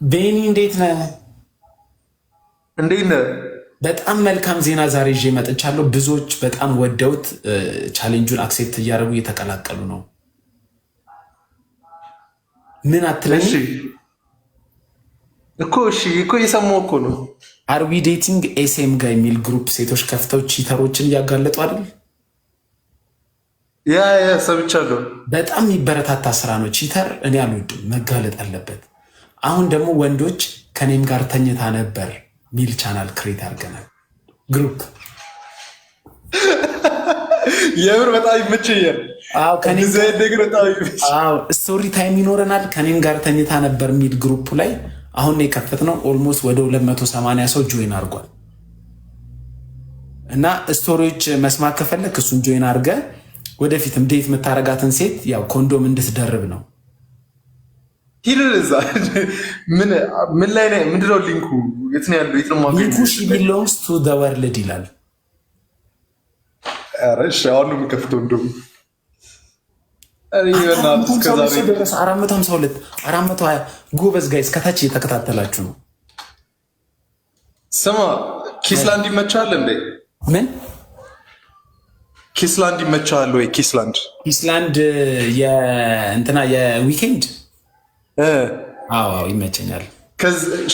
ቤኒ እንዴት ነህ? እንዴት ነህ? በጣም መልካም ዜና ዛሬ ይዤ መጥቻለሁ። ብዙዎች በጣም ወደውት ቻሌንጁን አክሴፕት እያደረጉ እየተቀላቀሉ ነው። ምን አትለኝ እኮ እየሰማሁ እኮ ነው። አርዊ ዴቲንግ ኤስኤም ጋር የሚል ግሩፕ ሴቶች ከፍተው ቺተሮችን እያጋለጡ አይደል? ያ ሰምቻለሁ። በጣም የሚበረታታ ስራ ነው። ቺተር እኔ አልወድም፣ መጋለጥ አለበት። አሁን ደግሞ ወንዶች ከኔም ጋር ተኝታ ነበር ሚል ቻናል ክሬት አድርገናል። ግሩፕ የምር በጣም ይመቸኛል። ስቶሪ ታይም ይኖረናል። ከኔም ጋር ተኝታ ነበር ሚል ግሩፕ ላይ አሁን የከፈትነው ኦልሞስት ወደ 280 ሰው ጆይን አድርጓል። እና ስቶሪዎች መስማት ከፈለክ እሱን ጆይን አድርገ ወደፊትም ዴት የምታረጋትን ሴት ያው ኮንዶም እንድትደርብ ነው። ሂልዛ ምን ላይ ነው? ምንድነው ሊንኩ? የት ነው ያለው? የት ነው ማገኘው? ሊንኩ ሺ ቢሎንግስ ቱ ዘ ወርልድ ይላል። ኧረ እሺ፣ አሁን ነው የምከፍተው። እንደውም 452 420 ጎበዝ ጋይስ፣ ከታች እየተከታተላችሁ ነው። ስማ፣ ኪስላንድ ይመቻል እንዴ? ምን ኪስላንድ ይመቻል ወይ? ኪስላንድ የእንትና የዊኬንድ አዎ ይመቸኛል።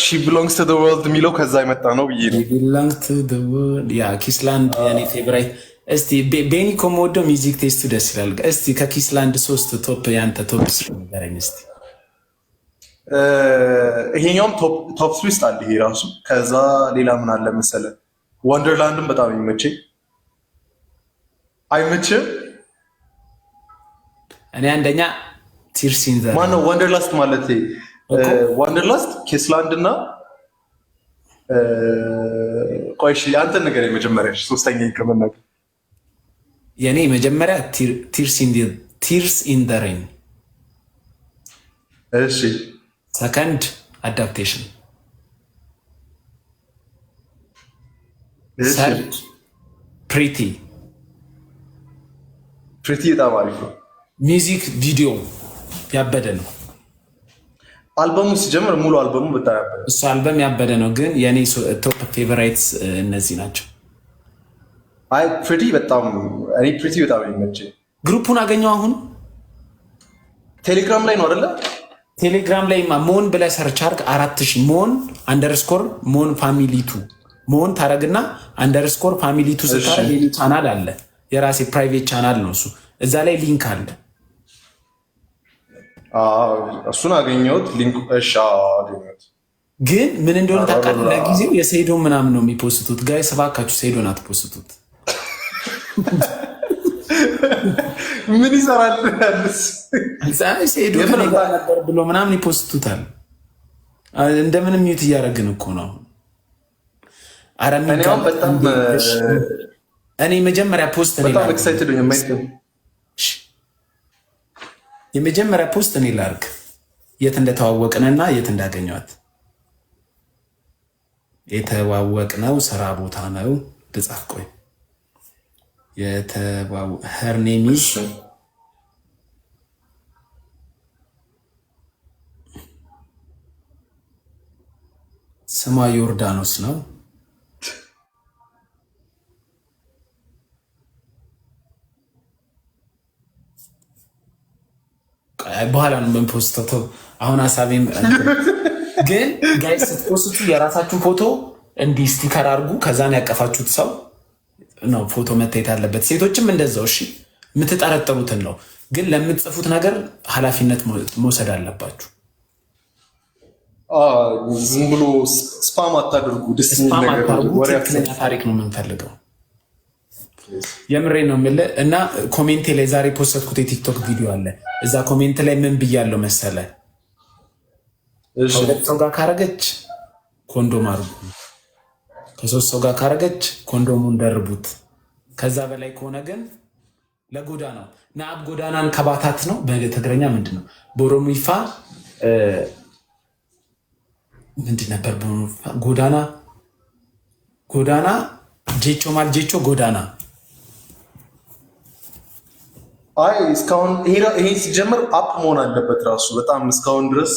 ሺ ቢሎንግስ ቱ ዘ ወርልድ የሚለው ከዛ የመጣ ነው ብዬ ነው። ቢሎንግስ ቱ ዘ ወርልድ ያ ኪስላንድ የኔ ፌቨራይት። እስቲ ቤኒ ኮሞዶ ሚዚክ ቴስቱ ደስ ይላል። እስቲ ከኪስላንድ 3 ቶፕ ያንተ ቶፕ ንገረኝ እስቲ። ይሄኛውም ቶፕ 3 ውስጥ አለ ይሄ ራሱ። ከዛ ሌላ ምን አለ መሰለ? ወንደርላንድም በጣም ይመቸኝ። አይመችም? እኔ አንደኛ ቲርሲን ዘ ማነው ወንደርላስት ማለት ወንደርላስት ኪስላንድ እና ቆይሽ አንተ ነገር የመጀመሪያ ሶስተኛ ከመናገር የኔ መጀመሪያ ቲርስ ኢን ዘ ሬን። እሺ ሰከንድ አዳፕቴሽን። ሰርድ ፕሪቲ በጣም አሪፍ ነው። ሚዚክ ቪዲዮ ያበደ ነው። አልበሙ ሲጀምር ሙሉ አልበሙ በጣም ያበደ እሱ አልበም ያበደ ነው። ግን የኔ ቶፕ ፌቨራይትስ እነዚህ ናቸው። አይ ፕሪቲ በጣም ይመቸኝ። ግሩፑን አገኘው አሁን ቴሌግራም ላይ ነው አይደለ? ቴሌግራም ላይ ሞን ብለህ ሰርች አድርግ 4000 ሞን አንደርስኮር ሞን ፋሚሊቱ ሞን ታረግና አንደርስኮር ፋሚሊቱ ስታረግ የኔ ቻናል አለ። የራሴ ፕራይቬት ቻናል ነው እሱ። እዛ ላይ ሊንክ አለ። እሱን አገኘሁት። ሊንክ አገኘሁት። ግን ምን እንደሆነ ታውቃለህ? ለጊዜው የሴዶን ምናምን ነው የሚፖስቱት። ጋይስ እባካችሁ ሴዶን አትፖስቱት። ምን ይሰራል? ሴዶ ነበር ብሎ ምናምን ይፖስቱታል። እንደምንም ሚዩት እያደረግን እኮ ነው። እኔ መጀመሪያ ፖስት የመጀመሪያ ፖስት እኔ ላርግ የት እንደተዋወቅንና የት እንዳገኘዋት። የተዋወቅነው ስራ ቦታ ነው። ልጻፍ ቆይ። ሄር ኔም ኢዝ ስሟ ዮርዳኖስ ነው። በኋላ ነው የምንፖስተው። አሁን ሀሳቤም ግን ጋይስ ስትፖስቱ የራሳችሁ ፎቶ እንዲህ ስቲከር አድርጉ። ከዛን ያቀፋችሁት ሰው ነው ፎቶ መታየት ያለበት። ሴቶችም እንደዛው። እሺ የምትጠረጠሩትን ነው፣ ግን ለምትጽፉት ነገር ኃላፊነት መውሰድ አለባችሁ። ዝም ብሎ ስፓም አታድርጉ። ትክክለኛ ታሪክ ነው የምንፈልገው። የምሬ ነው የምልህ። እና ኮሜንቴ ላይ ዛሬ ፖስትኩት የቲክቶክ ቪዲዮ አለ። እዛ ኮሜንት ላይ ምን ብያለሁ መሰለ? ከሁለት ሰው ጋር ካረገች ኮንዶም አርጉ፣ ከሶስት ሰው ጋር ካረገች ኮንዶሙን ደርቡት፣ ከዛ በላይ ከሆነ ግን ለጎዳናው ናአብ ጎዳናን ከባታት ነው። በትግረኛ ምንድን ነው? በኦሮሞ ይፋ ምንድን ነበር? ጎዳና ጄቾ ማል ጄቾ ጎዳና። አይ እስካሁን ይሄ ሲጀምር አፕ መሆን አለበት ራሱ። በጣም እስካሁን ድረስ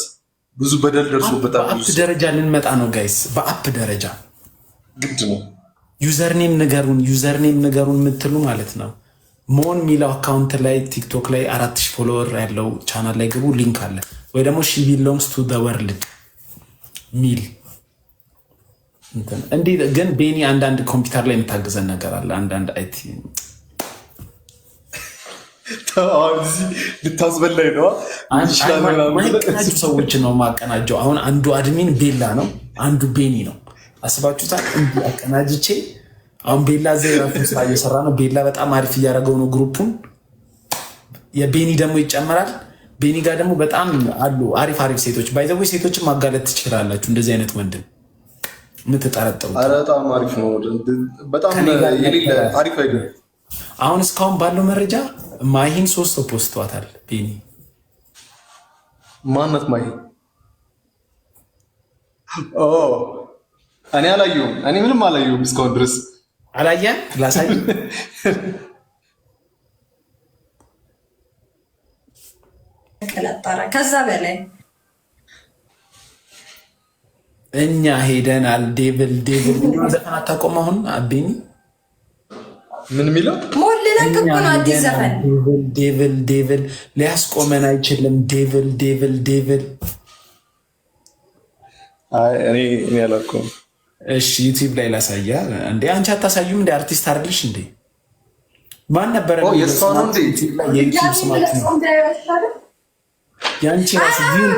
ብዙ በደል ደርሶበታል። በአፕ ደረጃ ልንመጣ ነው ጋይስ፣ በአፕ ደረጃ ግድ ነው። ዩዘርኔም ንገሩን የምትሉ ማለት ነው። ሞን ሚለው አካውንት ላይ ቲክቶክ ላይ 4000 ፎሎወር ያለው ቻናል ላይ ግቡ፣ ሊንክ አለ። ወይ ደግሞ ሺ ቢሎንግስ ቱ ዘ ወርልድ ሚል እንዲህ። ግን ቤኒ አንዳንድ ኮምፒውተር ላይ የምታግዘን ነገር አለ። አንዳንድ አይቲ ልታስበላይ ነው። ማይቀናጁ ሰዎች ነው ማቀናጀው። አሁን አንዱ አድሚን ቤላ ነው፣ አንዱ ቤኒ ነው። አስባችሁታል? እንዲህ አቀናጅቼ አሁን ቤላ ዘራፉን ስራ እየሰራ ነው። ቤላ በጣም አሪፍ እያደረገው ነው ግሩፑን። የቤኒ ደግሞ ይጨመራል። ቤኒ ጋር ደግሞ በጣም አሉ አሪፍ ሴቶች። ባይዘው ሴቶችን ማጋለጥ ትችላላችሁ። እንደዚህ አይነት ወንድም የምትጠረጥሩ በጣም አሪፍ ነው። በጣም የሌለ አሪፍ አይደል? አሁን እስካሁን ባለው መረጃ ማሂን 3 ሰው ፖስቷታል። ቤኒ ማነት ማሂ? እኔ አላየሁም። እኔ ምንም አላየሁም እስካሁን ድረስ አላየን። ላሳይ ከዛ በላይ እኛ ሄደናል። ዴቭል ዘፈን አታውቀውም? አሁን ቤኒ ምን የሚለው ሞልለክ እኮ ነው አዲስ ዘፈን። ዴቭል ሊያስቆመን አይችልም። ዴቭል እኔ አላውቀውም። እሺ ዩቲዩብ ላይ ላሳያ እንዴ? አንቺ አታሳዩም እንዴ? አርቲስት አይደለሽ እንዴ? ማን ነበረ የእሷ ነው እንዴ? የዩቲዩብ ስማት ነው ያንቺ ራስ ቪው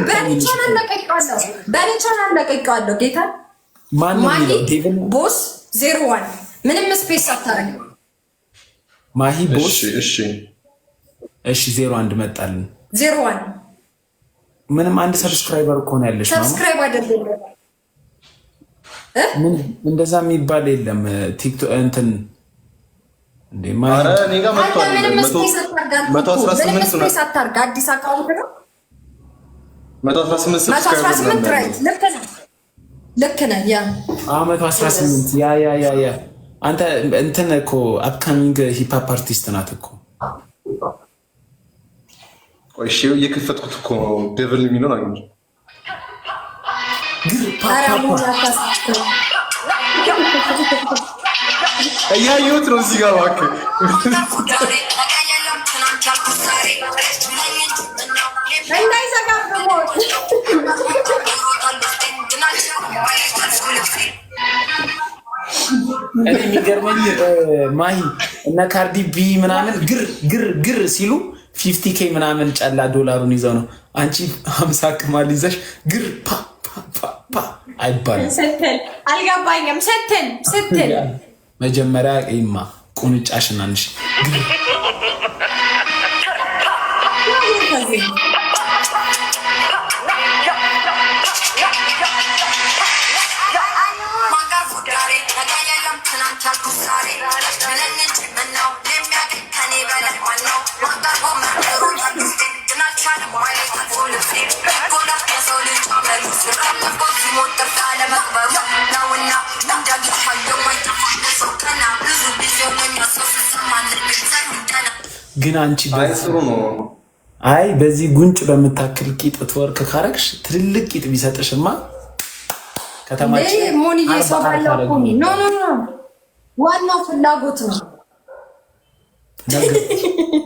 በኔቻን ለቀቀዋለሁ። ጌታ ማን ነው ዴቭል ቦስ 01 ምንም ስፔስ አታረግ። ማሂ ቦስ እሺ 01 መጣልን። 01 ምንም አንድ ሰብስክራይበር እኮ ነው ያለሽ። ሰብስክራይብ አይደለም ምን እንደዛ የሚባል የለም። ቲክቶክ እንትን እንዴ ማረ እኔ ጋር መጥቷል። 118 ስፔስ አታርግ። አዲስ አካውንት ነው 118 ሰብስክራይበር ራይት። ልክ ነህ። ያ 118 ያ አንተ እንትን እኮ አፕካሚንግ ሂፕ ሆፕ አርቲስት ናት እኮ። እሺ የከፈትኩት እኮ ዴቭል የሚለው ነው። እያየሁት ነው እዚህ ጋር እባክህ። እኔ የሚገርመኝ ማሂ እነ ካርዲ ቢ ምናምን ግር ሲሉ 50K ምናምን ጨላ ዶላሩን ይዘው ነው። አንቺ 50 ክማል ይዘሽ ግር ፓ አይባልም። አልገባኝም ስትል መጀመሪያ ይማ ቁንጫሽን አንሺ። ግን አንቺ አይ በዚህ ጉንጭ በምታክል ቂጥ ትወርክ ካረግሽ ትልልቅ ቂጥ ቢሰጥሽማ ከተማችን ሞኒ እየሰባለው ሞኒ ኖ ዋናው ፍላጎት ነው።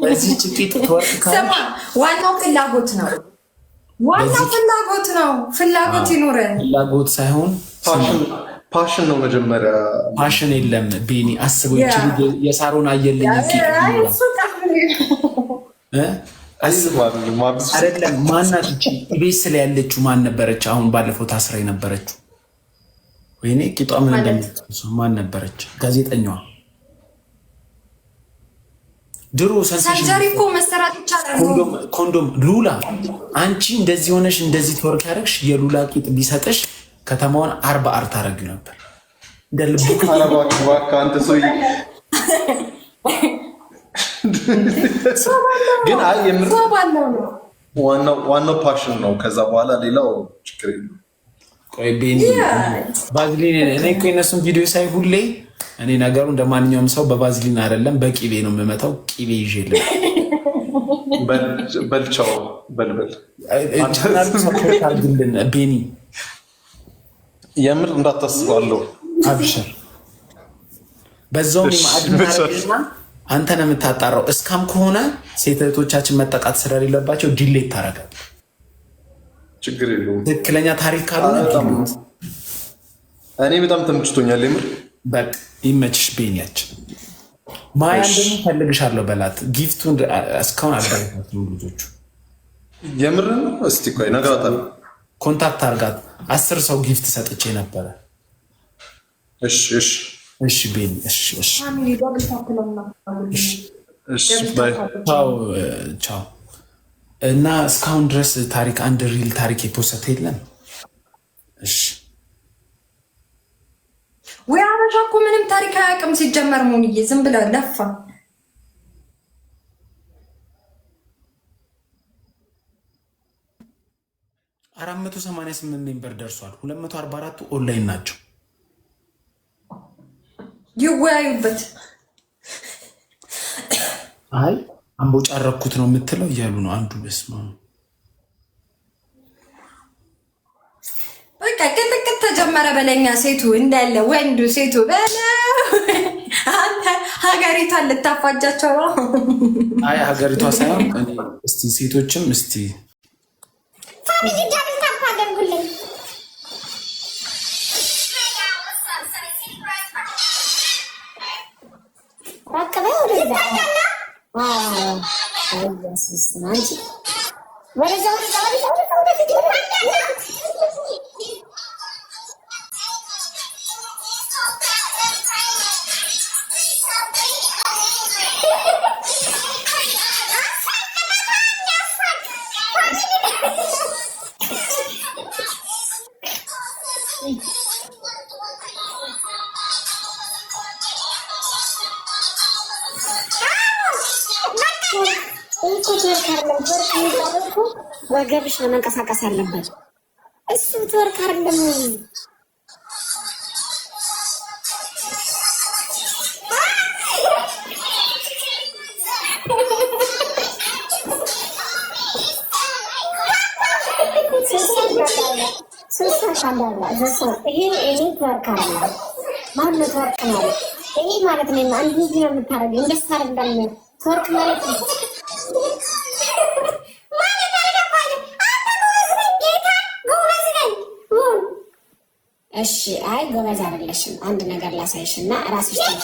በዚህ ቂጥ ትወርክ ካረግሽ ዋናው ፍላጎት ነው። ፍላጎት ይኖረን። ፍላጎት ሳይሆን ፓሽን ነው። መጀመሪያ ፓሽን የለም። ቤኒ አስበው ይችላል። የሳሮን አየልኝ አይደለም። ማናት እቺ ኢቤስ ላይ ያለችው ማን ነበረች? አሁን ባለፈው ታስራ የነበረችው ወይኔ ቂጧ ምን እንደምትሰሱ ማን ነበረች? ጋዜጠኛዋ ድሮ ሰርጀሪ እኮ መሰራት ይቻላል። ኮንዶም ሉላ፣ አንቺ እንደዚህ ሆነሽ እንደዚህ ተወርክ ያደረግሽ የሉላ ቂጥ ቢሰጥሽ ከተማውን 40 ታረጊው ነበር። እንደልብ አንተ ሰው ግን አይ የምር ዋናው ፓሽን ነው። ከዛ በኋላ ሌላው ችግር የለም። ቆይ ቤኒ ባዝሊን እኔ እኮ የነሱን ቪዲዮ ሳይ ሁሌ እኔ ነገሩ እንደማንኛውም ሰው በባዝሊን አይደለም በቂቤ ነው የምመታው። ቂቤ ይዤልህ በልቻው በልበል ሰፖርት አድርግልን ቤኒ የምር እንዳታስባለሁ አብሽር በዛውም ማድረግና አንተ ነው የምታጣራው እስካም ከሆነ ሴት እህቶቻችን መጠቃት ስለሌለባቸው ዲሌት ታረጋለህ ችግር የለውም ትክክለኛ ታሪክ ካልሆነ እኔ በጣም ተምችቶኛል የምር በቃ ይመችሽ ቤኒያችን ማያን ደግሞ ፈልግሻለሁ በላት ጊፍቱን እስካሁን አልደረሳትም ልጆቹ የምር ነው እስቲ ቆይ ነግራታለሁ ኮንታክት አርጋት 10 ሰው ጊፍት ሰጥቼ ነበረ እሺ ቤኒ እሺ ቻው እና እስካሁን ድረስ ታሪክ አንድ ሪል ታሪክ የፖሰተ የለም እሺ ወይ አበሻ እኮ ምንም ታሪክ አያውቅም ሲጀመር ሙኒዬ ዝም ብለህ ለፋ 488 ሜምበር ደርሷል 244ቱ ኦንላይን ናቸው ይወያዩበት አይ አምቦ ጫረኩት ነው የምትለው እያሉ ነው አንዱ በስማ በቃ ቅጥቅጥ ተጀመረ በለኛ ሴቱ እንዳለ ወንዱ ሴቱ በለ አንተ ሀገሪቷን ልታፋጃቸው ነው አይ ሀገሪቷ ሳይሆን እስቲ ሴቶችም እስቲ ፋሚሊ ዳብል ታፕ አድርጉልኝ ረከበ ወደዛ ኢየሱስ አንቺ ወደዛ ወገብሽ ነው መንቀሳቀስ ያለበት እሱ ትወርክ አይደለም ይሄ ትወርክ አይደለም ማን ነው ትወርክ ማለት ይሄ ማለት ነው አንድ ልጅ ነው የምታረገው እንደዛ አይደለም ትወርክ ማለት ነው እሺ አይ ጎበዝ አይደለሽም አንድ ነገር ላሳይሽና ራስሽ ተይ